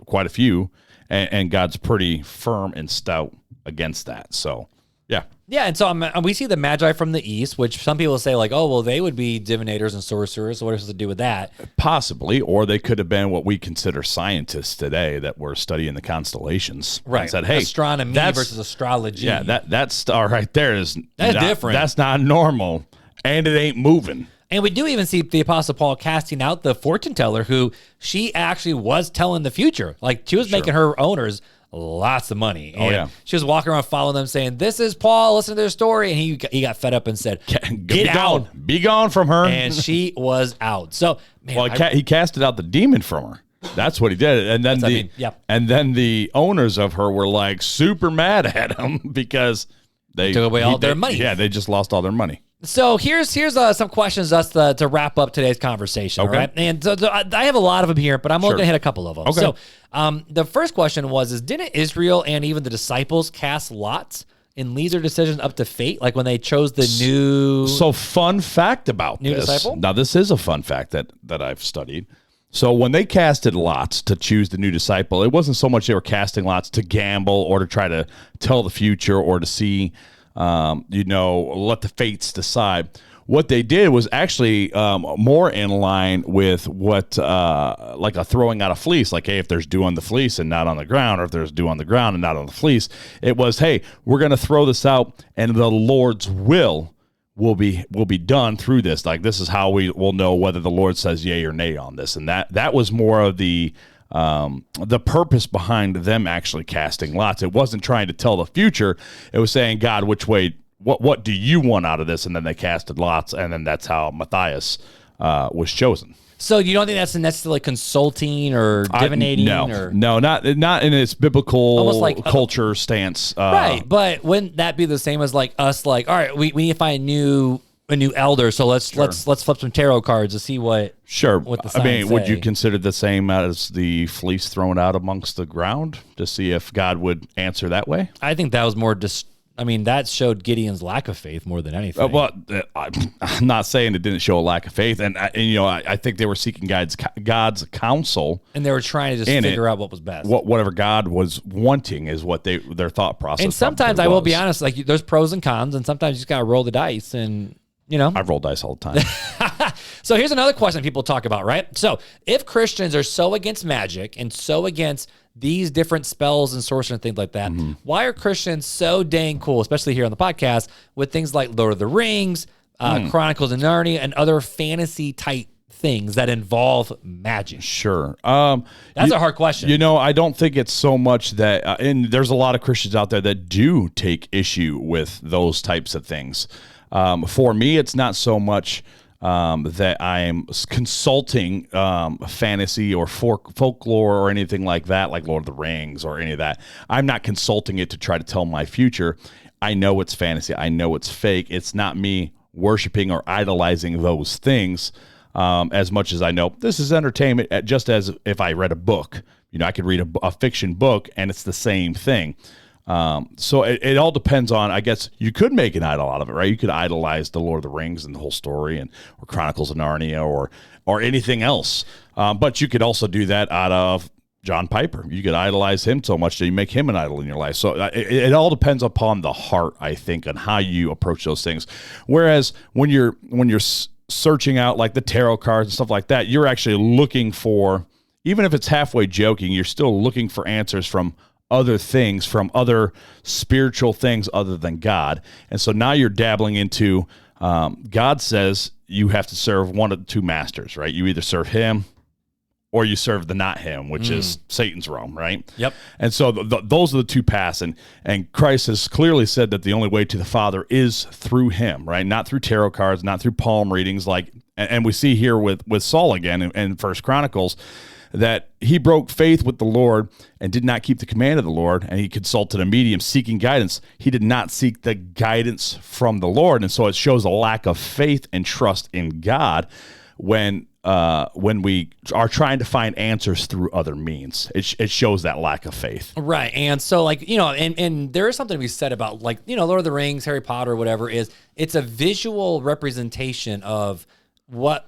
quite a few, and God's pretty firm and stout against that. So, yeah. Yeah, and so we see the Magi from the East, which some people say like, oh, well, they would be divinators and sorcerers. So what does it to do with that? Possibly, or they could have been what we consider scientists today that were studying the constellations. Right. And said, hey, astronomy versus astrology. Yeah, that star right there is different. That's not normal, and it ain't moving. And we do even see the Apostle Paul casting out the fortune teller who she actually was telling the future. Like she was making her owners lots of money. And she was walking around following them saying, this is Paul, listen to their story. And he got fed up and said, get out. Be gone from her. And she was out. So, man, he casted out the demon from her. That's what he did. And then and then the owners of her were like super mad at him because they took away all their money. Yeah, they just lost all their money. So here's some questions to wrap up today's conversation. Okay. All right, and so I have a lot of them here, but I'm only gonna hit a couple of them. Okay. So the first question was: didn't Israel and even the disciples cast lots and leave their decisions up to fate, like when they chose the new? So fun fact about new this. disciple. Now this is a fun fact that I've studied. So when they casted lots to choose the new disciple, it wasn't so much they were casting lots to gamble or to try to tell the future or to see. Let the fates decide. What they did was actually more in line with what, like a throwing out a fleece. Like, hey, if there's dew on the fleece and not on the ground, or if there's dew on the ground and not on the fleece, it was, hey, we're going to throw this out, and the Lord's will be done through this. Like, this is how we will know whether the Lord says yay or nay on this. And that was more of the purpose behind them actually casting lots. It wasn't trying to tell the future. It was saying, God, which way, what do you want out of this? And then they casted lots, and then that's how Matthias was chosen. So you don't think that's necessarily consulting or divinating? No, not in its biblical almost like culture stance. Right, but wouldn't that be the same as like us? Like, all right, we need to find a new elder, so let's flip some tarot cards to see what. Sure. What the signs say. Would you consider the same as the fleece thrown out amongst the ground to see if God would answer that way? I think that was more that showed Gideon's lack of faith more than anything. I'm not saying it didn't show a lack of faith, and I think they were seeking God's counsel, and they were trying to just figure out what was best. Whatever God was wanting is what their thought process. And sometimes I will be honest, like there's pros and cons, and sometimes you just gotta roll the dice and. I roll dice all the time. So here's another question people talk about, right? So if Christians are so against magic and so against these different spells and sorcery and things like that, why are Christians so dang cool, especially here on the podcast, with things like Lord of the Rings, Chronicles of Narnia, and other fantasy type things that involve magic? Sure. That's a hard question. I don't think it's so much that, and there's a lot of Christians out there that do take issue with those types of things. For me, it's not so much that I'm consulting fantasy or folklore or anything like that, like Lord of the Rings or any of that. I'm not consulting it to try to tell my future. I know it's fantasy. I know it's fake. It's not me worshiping or idolizing those things as much as I know this is entertainment, just as if I read a book. I could read a fiction book and it's the same thing. So it all depends on, I guess you could make an idol out of it, right? You could idolize the Lord of the Rings and the whole story or Chronicles of Narnia or anything else. But you could also do that out of John Piper. You could idolize him so much that you make him an idol in your life. So it all depends upon the heart, I think, on how you approach those things. Whereas when you're searching out like the tarot cards and stuff like that, you're actually looking for, even if it's halfway joking, you're still looking for answers from other things, from other spiritual things other than God. And so now you're dabbling into, God says you have to serve one of the two masters, right? You either serve him or you serve the not him, which is Satan's realm, right? Yep. And so those are the two paths. And Christ has clearly said that the only way to the Father is through him, right? Not through tarot cards, not through palm readings. And we see here with Saul again in 1 Chronicles that he broke faith with the Lord and did not keep the command of the Lord, and he consulted a medium seeking guidance. He did not seek the guidance from the Lord, and so it shows a lack of faith and trust in God when we are trying to find answers through other means. It shows that lack of faith. Right. And so and there is something to be said about Lord of the Rings, Harry Potter, whatever it's a visual representation of what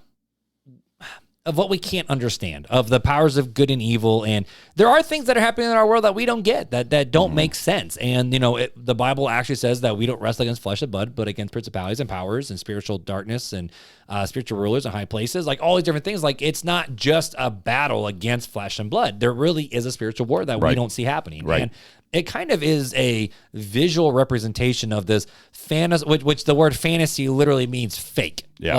we can't understand, of the powers of good and evil. And there are things that are happening in our world that we don't get, that don't make sense. And, the Bible actually says that we don't wrestle against flesh and blood, but against principalities and powers and spiritual darkness and spiritual rulers in high places, all these different things. It's not just a battle against flesh and blood. There really is a spiritual war that we don't see happening. Right. And it kind of is a visual representation of this fantasy, which the word fantasy literally means fake. Yeah.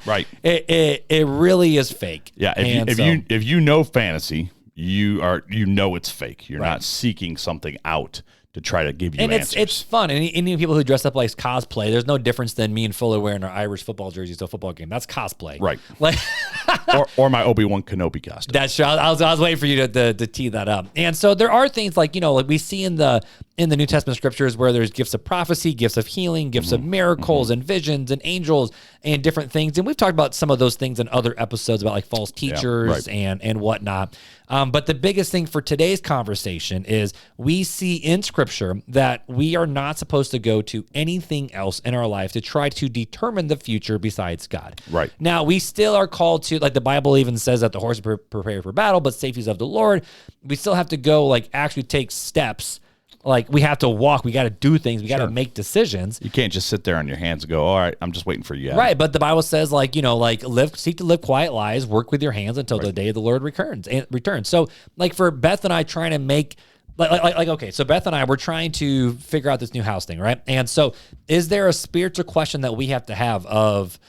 Right. It really is fake. Yeah. If you know fantasy, you know it's fake. You're not seeking something out to try to give you answers. And it's fun. And even people who dress up like cosplay, there's no difference than me and Fuller wearing our Irish football jerseys to a football game. That's cosplay. Right. or my Obi-Wan Kenobi costume. That's true. I was waiting for you to tee that up. And so there are things like we see in the New Testament scriptures where there's gifts of prophecy, gifts of healing, gifts of miracles and visions and angels and different things. And we've talked about some of those things in other episodes about false teachers and whatnot. But the biggest thing for today's conversation is we see in Scripture that we are not supposed to go to anything else in our life to try to determine the future besides God. Right. Now, we still are called to, the Bible even says that the horse is prepared for battle, but safety is of the Lord. We still have to go, actually take steps. We have to walk. We got to do things. We got to make decisions. You can't just sit there on your hands and go, all right, I'm just waiting for you. Right. But the Bible says, seek to live quiet lives, work with your hands until the day of the Lord returns. So, for Beth and I trying to make, okay, so Beth and I, we're trying to figure out this new house thing, right? And so is there a spiritual question that we have to have of,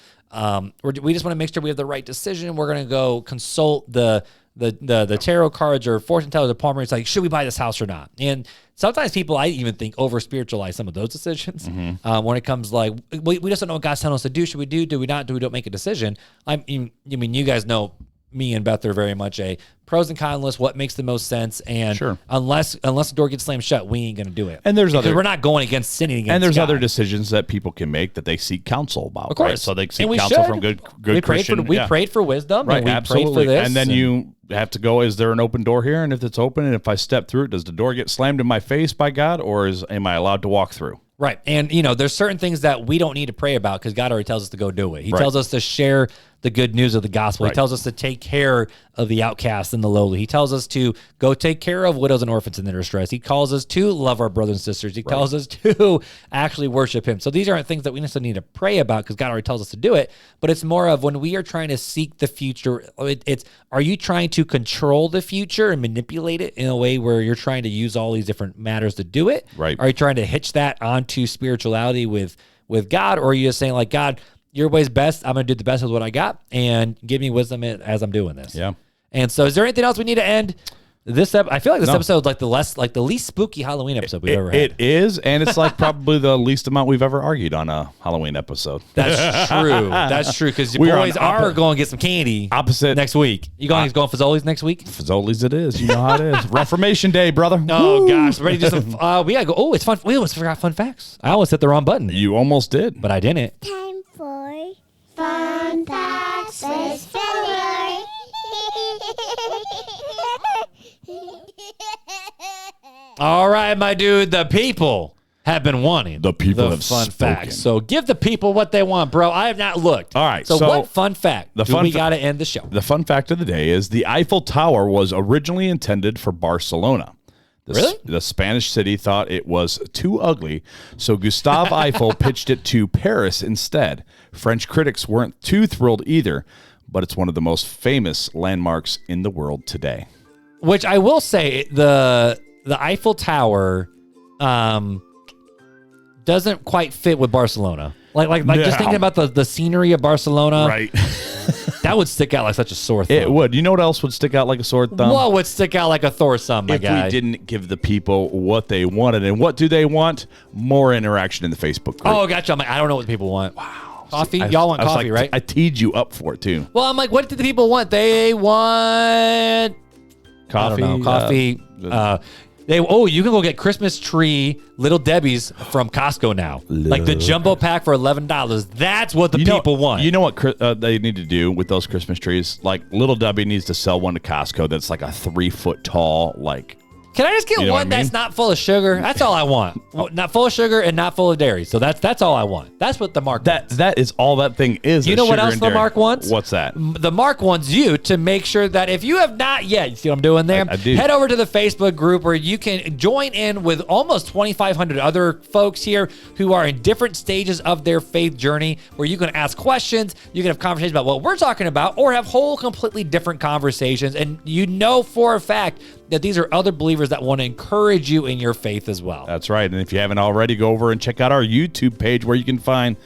we just want to make sure we have the right decision. We're going to go consult the tarot cards or fortune tellers or palm readers, should we buy this house or not? And sometimes people, I even think, over spiritualize some of those decisions. When it comes we just don't know what God's telling us to do. Should we do we not do? We don't make a decision. You guys know me and Beth are very much a pros and cons list, what makes the most sense. And unless the door gets slammed shut, we ain't going to do it. And we're not going against sinning against And there's God. other decisions that people can make that they seek counsel about. Of course. Right? So they seek counsel from good Christian. We prayed for wisdom. Right, and we absolutely. prayed for this. And then you have to go, is there an open door here? And if it's open, and if I step through it, does the door get slammed in my face by God, or am I allowed to walk through? Right. And, there's certain things that we don't need to pray about because God already tells us to go do it. He tells us to share the good news of the gospel. He tells us to take care of the outcast and the lowly. He tells us to go take care of widows and orphans in their distress. He calls us to love our brothers and sisters. He tells us to actually worship him. So these aren't things that we necessarily need to pray about because God already tells us to do it, but it's more of when we are trying to seek the future, are you trying to control the future and manipulate it in a way where you're trying to use all these different matters to do it? Right. Are you trying to hitch that onto spirituality with God, or are you just saying God, your way's best. I'm going to do the best with what I got, and give me wisdom as I'm doing this. Yeah. And so, is there anything else we need to end this? I feel like this episode is the least spooky Halloween episode we've ever had. It is, and it's probably the least amount we've ever argued on a Halloween episode. That's true. That's true because your boys are going to get some candy. Opposite next week. You going Fazoli's next week? Fazoli's it is. You know how it is. Reformation Day, brother. Oh gosh, ready to do some? We gotta go. Oh, it's fun. We almost forgot fun facts. I almost hit the wrong button. You almost did, but I didn't. Time for fun facts with Filler. All right, my dude. The people have been wanting the have fun facts. So give the people what they want, bro. I have not looked. All right. So what fun fact we got to end the show? The fun fact of the day is the Eiffel Tower was originally intended for Barcelona. Really? The Spanish city thought it was too ugly, so Gustave Eiffel pitched it to Paris instead. French critics weren't too thrilled either, but it's one of the most famous landmarks in the world today. Which I will say, the Eiffel Tower doesn't quite fit with Barcelona. Just thinking about the scenery of Barcelona. Right. That would stick out like such a sore thumb. It would. You know what else would stick out like a sore thumb? What would stick out like a Thor thumb, my if guy? we didn't give the people what they wanted. And what do they want? More interaction in the Facebook group. Oh, gotcha. I'm like, I don't know what the people want. Wow. Coffee? Y'all want coffee, right? I teed you up for it, too. Well, I'm like, what did the people want? They want... Coffee. I don't know. Coffee. You can go get Christmas tree Little Debbie's from Costco now. Like the jumbo pack for $11. That's what the people want. You know what they need to do with those Christmas trees? Like Little Debbie needs to sell one to Costco that's like a 3-foot tall, like... Can I just get one that's not full of sugar? That's all I want. Not full of sugar and not full of dairy. So that's all I want. That's what the Marc wants. That is all that thing is. You know what else the Marc wants? What's that? The Marc wants you to make sure that if you have not yet, you see what I'm doing there? I do. Head over to the Facebook group where you can join in with almost 2,500 other folks here who are in different stages of their faith journey, where you can ask questions, you can have conversations about what we're talking about, or have whole completely different conversations. And you know for a fact that these are other believers that want to encourage you in your faith as well. That's right. And if you haven't already, go over and check out our YouTube page where you can find,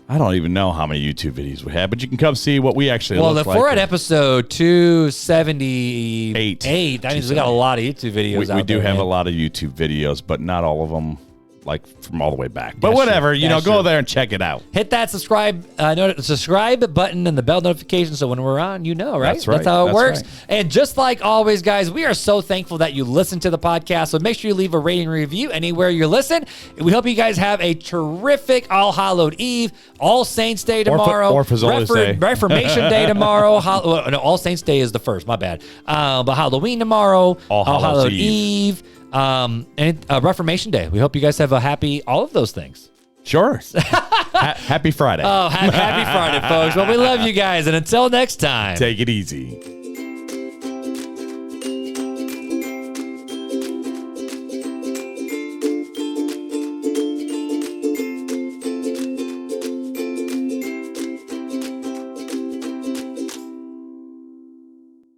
I don't even know how many YouTube videos we have, but you can come see what we actually look like. Well, if we're at episode 278, that means we got a lot of YouTube videos out there. We do have man. a lot of YouTube videos, but not all of them like from all the way back. But That's whatever, true. you know, That's go true. there and check it out. Hit that subscribe button and the bell notification so when we're on, you know, right? That's right. That's how it That's works. right. And just like always, guys, we are so thankful that you listen to the podcast. So make sure you leave a rating and review anywhere you listen. We hope you guys have a terrific All Hallowed Eve, All Saints Day tomorrow, or Fazoli's Day. Reformation Day tomorrow. No, All Saints Day is the first. My bad. But Halloween tomorrow, All Hallowed Hallows Eve. And Reformation Day. We hope you guys have a happy all of those things. Sure. Happy Friday. Oh, happy Friday, folks. Well, we love you guys. And until next time. Take it easy.